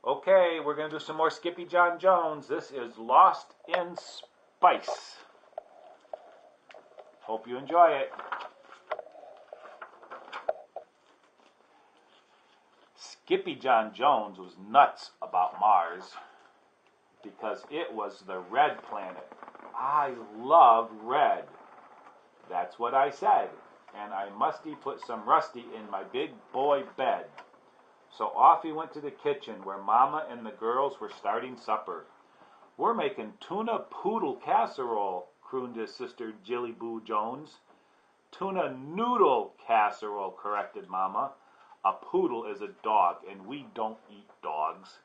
Okay, we're going to do some more Skippyjon Jones. This is Lost in Spice. Hope you enjoy it. Skippyjon Jones was nuts about Mars because it was the red planet. I love red. That's what I said. And I musty put some rusty in my big boy bed. So off he went to the kitchen where Mama and the girls were starting supper. We're making tuna poodle casserole, crooned his sister Jilly Boo Jones. Tuna noodle casserole, corrected Mama. A poodle is a dog, and we don't eat dogs.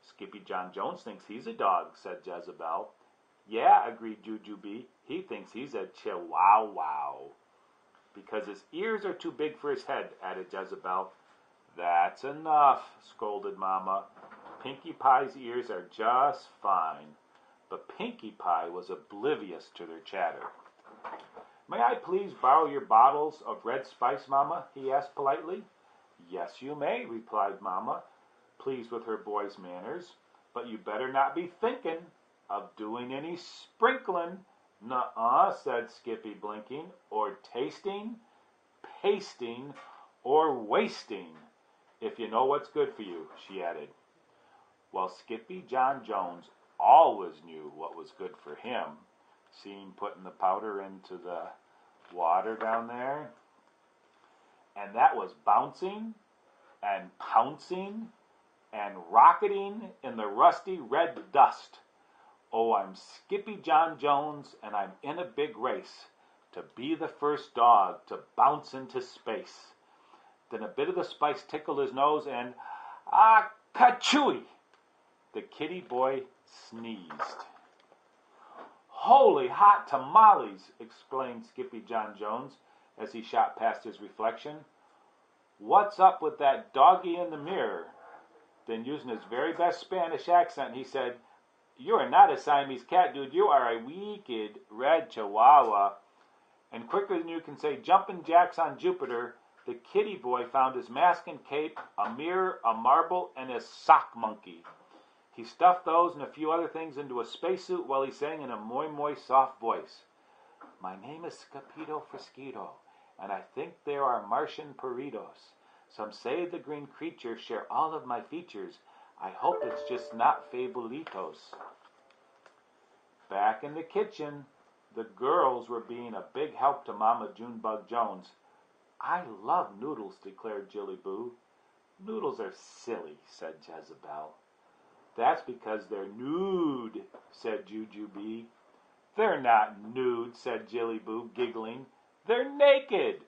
Skippyjon Jones thinks he's a dog, said Jezebel. Yeah, agreed Jujubee. He thinks he's a chihuahua. Because his ears are too big for his head, added Jezebel. That's enough, scolded Mama. Pinkie Pie's ears are just fine. But Pinkie Pie was oblivious to their chatter. May I please borrow your bottles of red spice, Mama? He asked politely. Yes, you may, replied Mama, pleased with her boy's manners. But you better not be thinking of doing any sprinkling. Nuh-uh, said Skippy, blinking. Or tasting, pasting, or wasting. If you know what's good for you, she added. Well, Skippyjon Jones always knew what was good for him. Seen putting the powder into the water down there. And that was bouncing and pouncing and rocketing in the rusty red dust. Oh, I'm Skippyjon Jones, and I'm in a big race to be the first dog to bounce into space. Then a bit of the spice tickled his nose, and ka-chooey! The kitty boy sneezed. Holy hot tamales! Exclaimed Skippyjon Jones as he shot past his reflection. What's up with that doggy in the mirror? Then, using his very best Spanish accent, he said, You are not a Siamese cat, dude. You are a wicked red chihuahua. And quicker than you can say jumping jacks on Jupiter, the kitty boy found his mask and cape, a mirror, a marble, and his sock monkey. He stuffed those and a few other things into a spacesuit while he sang in a moi soft voice. My name is Skippito Frisquito, and I think there are Martian burritos. Some say the green creatures share all of my features. I hope it's just not fabulitos. Back in the kitchen, the girls were being a big help to Mama Junebug Jones. I love noodles, declared Jilly Boo. Noodles are silly, said Jezebel. That's because they're nude, said Jujubee. They're not nude, said Jilly Boo, giggling. They're naked.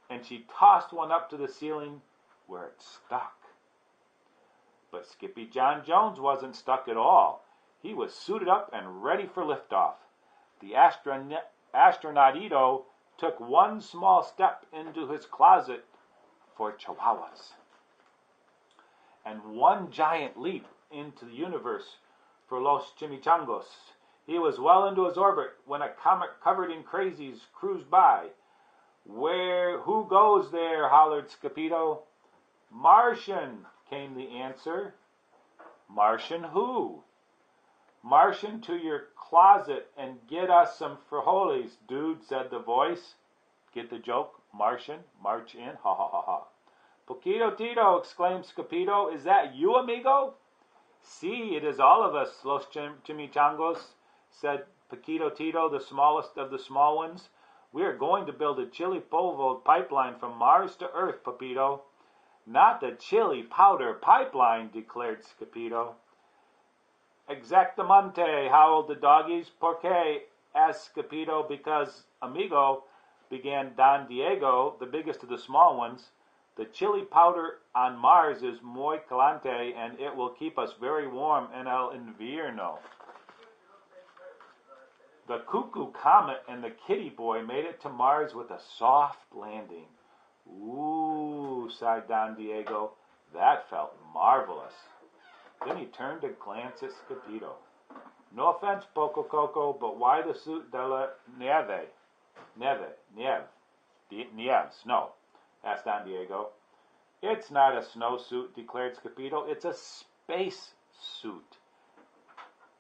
And she tossed one up to the ceiling where it stuck. But Skippyjon Jones wasn't stuck at all. He was suited up and ready for liftoff. The astronautito took one small step into his closet for chihuahuas and one giant leap into the universe for Los Chimichangos. He was well into his orbit when a comet covered in crazies cruised by. Who goes there? Hollered Skippito. Martian, came the answer. Martian who? Martian to your closet and get us some frijoles, dude, said the voice. Get the joke? Martian, march in, ha ha ha ha. Poquito Tito, exclaimed Skippito, is that you, amigo? Si, it is all of us, Los Chimichangos, said Poquito Tito, the smallest of the small ones. We are going to build a chili polvo pipeline from Mars to Earth, Pepito. Not the chili powder pipeline, declared Skippito. Exactamente, howled the doggies. Por qué? Asked Skippito. Because, amigo, began Don Diego, the biggest of the small ones. The chili powder on Mars is muy caliente, and it will keep us very warm en el invierno. The cuckoo comet and the kitty boy made it to Mars with a soft landing. Ooh, sighed Don Diego. That felt marvelous. Then he turned to glance at Skippito. No offense, Poco Coco, but why the suit de la nieve? Nieve, snow, asked Don Diego. It's not a snowsuit, declared Skippito. It's a space suit.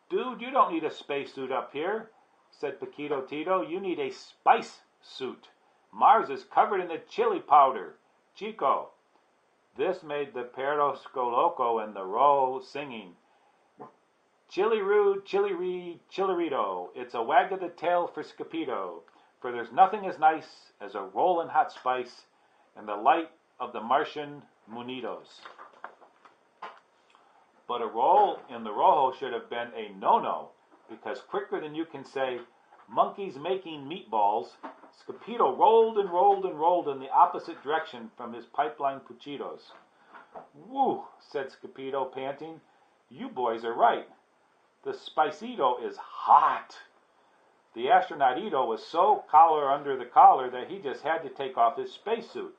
Dude, you don't need a space suit up here, said Paquito Tito. You need a spice suit. Mars is covered in the chili powder. Chico. This made the Perro Scoloco and the Row singing. Chili-roo, chili-ree, chillerito. It's a wag of the tail for Skippyjo. For there's nothing as nice as a rollin' hot spice and the light of the Martian munitos. But a roll in the rojo should have been a no-no, because quicker than you can say, monkeys making meatballs, Skippyjo rolled and rolled and rolled in the opposite direction from his pipeline puchitos. Woo, said Skippyjo, panting. You boys are right. The spicito is hot. The astronautito was so collar under the collar that he just had to take off his spacesuit.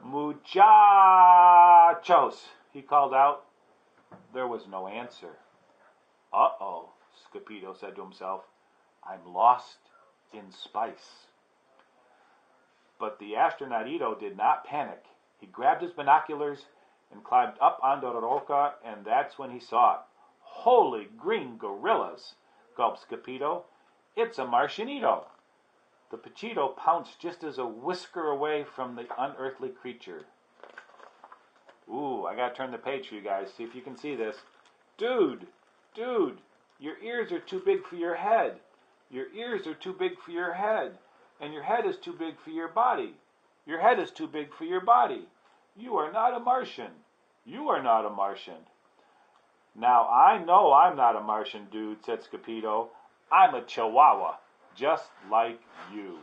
Muchachos, he called out. There was no answer. Uh-oh, Skippyjo said to himself. I'm lost in spice. But the astronautito did not panic. He grabbed his binoculars and climbed up onto the roca, and that's when he saw it. Holy green gorillas, gulped Skippyjo. It's a Martianito. The Pachito pounced just as a whisker away from the unearthly creature. Ooh, I gotta turn the page for you guys, see if you can see this. Dude, your ears are too big for your head. Your ears are too big for your head. And your head is too big for your body. Your head is too big for your body. You are not a Martian. You are not a Martian. Now, I know I'm not a Martian, dude, said Skippyjo. I'm a Chihuahua, just like you.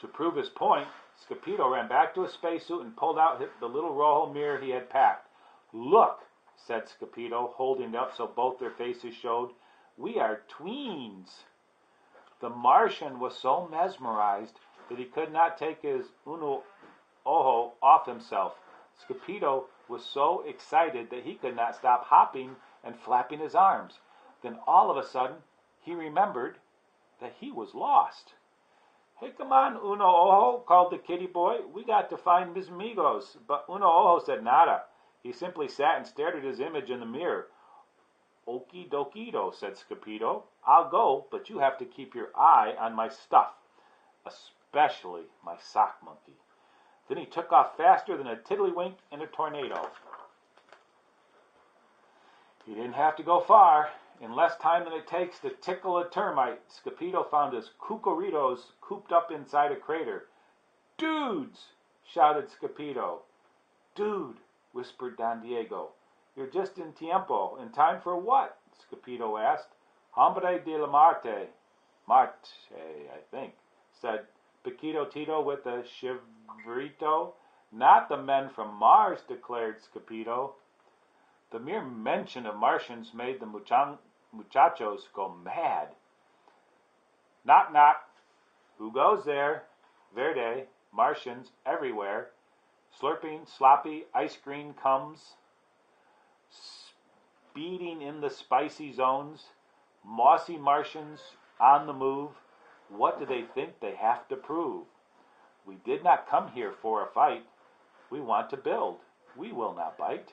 To prove his point, Skippyjo ran back to his spacesuit and pulled out the little rojo mirror he had packed. Look, said Skippyjo, holding it up so both their faces showed. We are tweens. The Martian was so mesmerized that he could not take his uno ojo off himself. Skippyjo was so excited that he could not stop hopping and flapping his arms. Then all of a sudden, he remembered that he was lost. Hey, come on, Uno Ojo, called the kitty boy. We got to find Mis Amigos. But Uno Ojo said nada. He simply sat and stared at his image in the mirror. Okie dokido, said Skippyjo. I'll go, but you have to keep your eye on my stuff, especially my sock monkey. Then he took off faster than a tiddlywink in a tornado. He didn't have to go far. In less time than it takes to tickle a termite, Skippyjo found his cucuritos cooped up inside a crater. Dudes! Shouted Skippyjo. Dude, whispered Don Diego. You're just in tiempo. In time for what? Skippyjo asked. Hombre de la Marte. Marte, I think, said Paquito Tito with a shiverito. Not the men from Mars, declared Skippyjo. The mere mention of Martians made the muchachos go mad. Knock, knock. Who goes there? Verde, Martians everywhere. Slurping, sloppy, ice cream comes. Speeding in the spicy zones. Mossy Martians on the move. What do they think they have to prove? We did not come here for a fight. We want to build. We will not bite.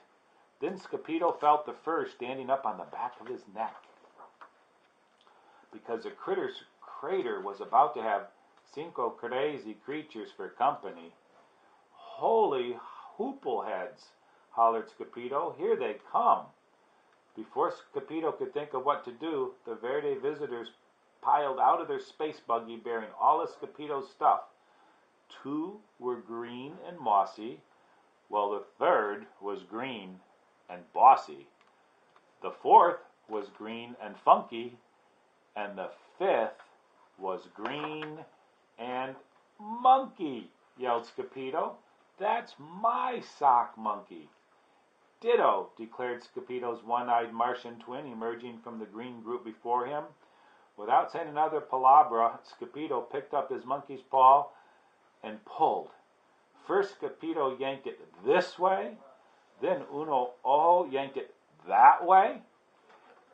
Then Skippyjo felt the fur standing up on the back of his neck. Because the crater was about to have 5 crazy creatures for company. Holy hoopleheads, hollered Skippyjo. Here they come. Before Skippyjo could think of what to do, the Verde visitors piled out of their space buggy bearing all of Skippyjo's stuff. 2 were green and mossy, while the third was green and bossy. The 4th was green and funky, and the 5th was green and monkey, yelled Skippyjo. That's my sock monkey. Ditto, declared Skippyjo's one-eyed Martian twin emerging from the green group before him. Without saying another palabra, Skippyjo picked up his monkey's paw and pulled. First Skippyjo yanked it this way, then Uno Ojo yanked it that way.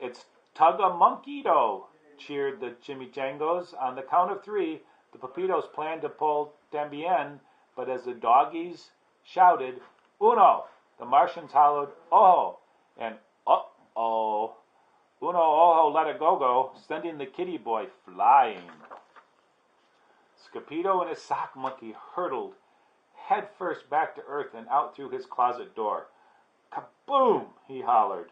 It's tug-a-monkey-do, cheered the chimichangos. On the count of 3, the papitos planned to pull tambien, but as the doggies shouted, Uno! The Martians hollowed, oh! And uh-oh! Uno oho let it go, sending the kitty boy flying. Skippyjon and his sock monkey hurtled head first back to earth and out through his closet door. Kaboom! He hollered,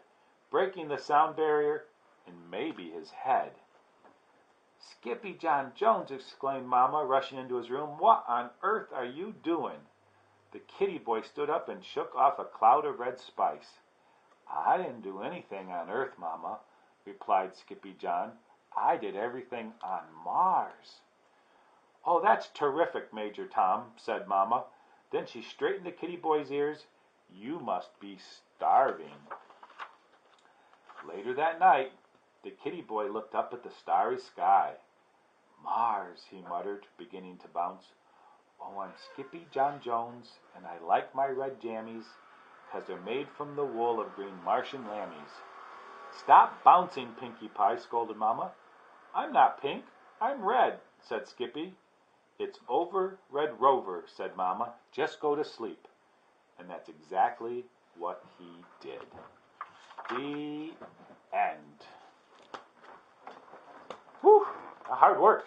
breaking the sound barrier and maybe his head. Skippyjon Jones, exclaimed Mama, rushing into his room. What on earth are you doing? The kitty boy stood up and shook off a cloud of red spice. I didn't do anything on Earth, Mama, replied Skippyjon. I did everything on Mars. Oh, that's terrific, Major Tom, said Mama. Then she straightened the kitty boy's ears. You must be starving. Later that night, the kitty boy looked up at the starry sky. Mars, he muttered, beginning to bounce. Oh, I'm Skippyjon Jones, and I like my red jammies, 'cause they're made from the wool of green Martian lammies. Stop bouncing, Pinkie Pie, scolded Mama. I'm not pink, I'm red, said Skippy. It's over, Red Rover, said Mama. Just go to sleep. And that's exactly what he did. The end. Whew, hard work.